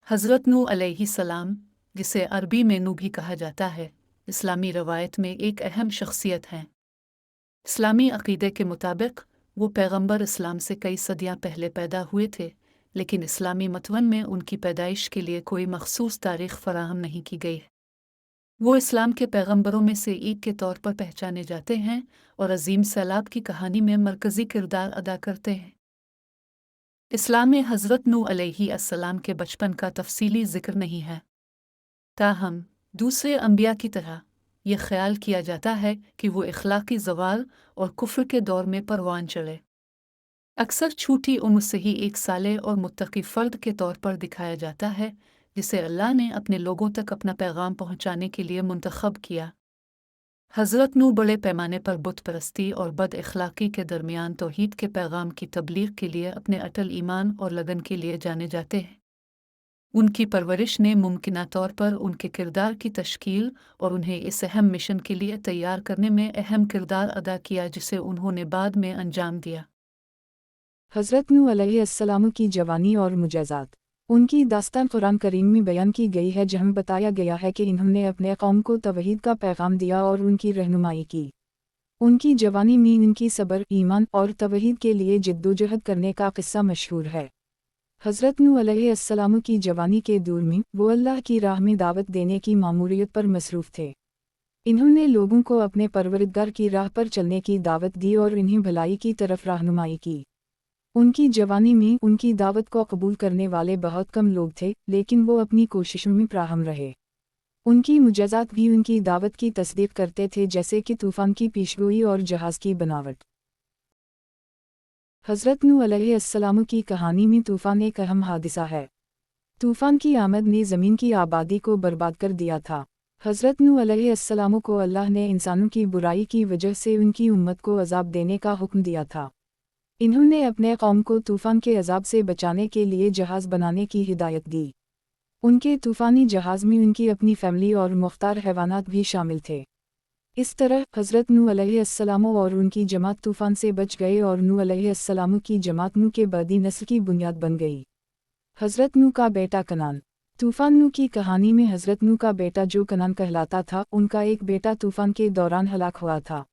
हज़रत नूह अलैहिस्सलाम, जिसे अरबी में नूह भी कहा जाता है, इस्लामी रवायत में एक अहम शख्सियत हैं। इस्लामी अक़ीदे के मुताबिक वो पैगंबर इस्लाम से कई सदियां पहले पैदा हुए थे, लेकिन इस्लामी मतवन में उनकी पैदाइश के लिए कोई मखसूस तारीख़ फ़राहम नहीं की गई है। वो इस्लाम के पैगंबरों में से एक के तौर पर पहचाने जाते हैं और अजीम सैलाब की कहानी में मरकज़ी किरदार अदा करते हैं। इस्लाम में हज़रत नूह अलैहिस्सलाम के बचपन का तफसीली ज़िक्र नहीं है। ताहम दूसरे अंबिया की तरह यह ख्याल किया जाता है कि वो इखलाकी ज़वाल और कुफ्र के दौर में परवान चले। अक्सर छोटी उम्र से ही एक साले और मुत्तकी फ़र्द के तौर पर दिखाया जाता है, जिसे अल्लाह ने अपने लोगों तक अपना पैगाम पहुँचाने के लिए मुंतखब किया। हज़रत नूह बड़े पैमाने पर बुत परस्ती और बद इखलाकी के दरमियान तौहीद के पैगाम की तबलीग के लिए अपने अटल ईमान और लगन के लिए जाने जाते हैं। उनकी परवरिश ने मुमकिना तौर पर उनके किरदार की तश्कील और उन्हें इस अहम मिशन के लिए तैयार करने में अहम किरदार अदा किया जिसे उन्होंने बाद में अंजाम दिया। हज़रत नूह अलैहिस्सलाम की जवानी और मुजज़ात। उनकी दास्तान कुरान करीम में बयान की गई है, जहाँ बताया गया है कि इन्होंने अपने कौम को तौहीद का पैगाम दिया और उनकी रहनुमाई की। उनकी जवानी में उनकी सब्र, ईमान और तौहीद के लिए जिद्दोजहद करने का किस्सा मशहूर है। हज़रत नूह अलैहिस्सलाम की जवानी के दौर में वो अल्लाह की राह में दावत देने की मामूरियत पर मसरूफ़ थे। इन्होंने लोगों को अपने परवरदिगार की राह पर चलने की दावत दी और इन्हें भलाई की तरफ रहनुमाई की। उनकी जवानी में उनकी दावत को कबूल करने वाले बहुत कम लोग थे, लेकिन वो अपनी कोशिशों में प्रारंभ रहे। उनकी मुजज़ात भी उनकी दावत की तस्दीक करते थे, जैसे कि तूफ़ान की पेशगोई और जहाज़ की बनावट। हज़रत नूह अलैहिस्सलाम की कहानी में तूफ़ान एक अहम हादिसा है। तूफ़ान की आमद ने ज़मीन की आबादी को बर्बाद कर दिया था। हज़रत नूह अलैहिस्सलाम को अल्लाह ने इंसानों की बुराई की वजह से उनकी उम्मत को अज़ाब देने का हुक्म दिया था। इन्होंने अपने कौम को तूफ़ान के अज़ाब से बचाने के लिए जहाज़ बनाने की हिदायत दी। उनके तूफ़ानी जहाज़ में उनकी अपनी फैमिली और मुख्तार हैवानात भी शामिल थे। इस तरह हज़रत नूह अलैहिस्सलाम और उनकी जमात तूफ़ान से बच गए और नूह अलैहिस्सलाम की जमात नूह के बदी नस्ल की बुनियाद बन गई। हज़रत नूह का बेटा कनान। तूफ़ान नूह की कहानी में हज़रत नूह का बेटा जो कनान कहलाता था, उनका एक बेटा तूफ़ान के दौरान हलाक हुआ था।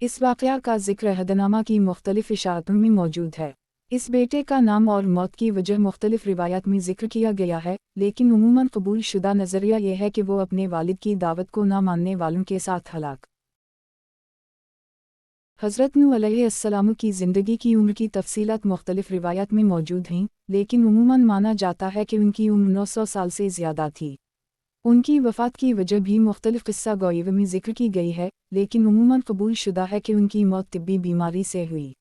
इस वाक़या का ज़िक्र अहदनामा की मुख्तलिफ़ इशाअतों में मौजूद है। इस बेटे का नाम और मौत की वजह मुख्तलिफ़ रिवायात में ज़िक्र किया गया है, लेकिन उमूमन कबूल शुदा नज़रिया यह है कि वो अपने वालिद की दावत को ना मानने वालों के साथ हलाक। हज़रत नूह अलैहिस्सलाम की ज़िंदगी की उम्र की तफसीलात मुख्तलिफ़ रिवायात में मौजूद हैं, लेकिन उमूमन माना जाता है कि उनकी उम्र 900 साल से ज़्यादा थी। उनकी वफ़ात की वजह भी मुख्तलिफ़ क़िस्सा गोइयों में ज़िक्र की गई है, लेकिन उमूमन कबूल शुदा है कि उनकी मौत तिब्बी बीमारी से हुई।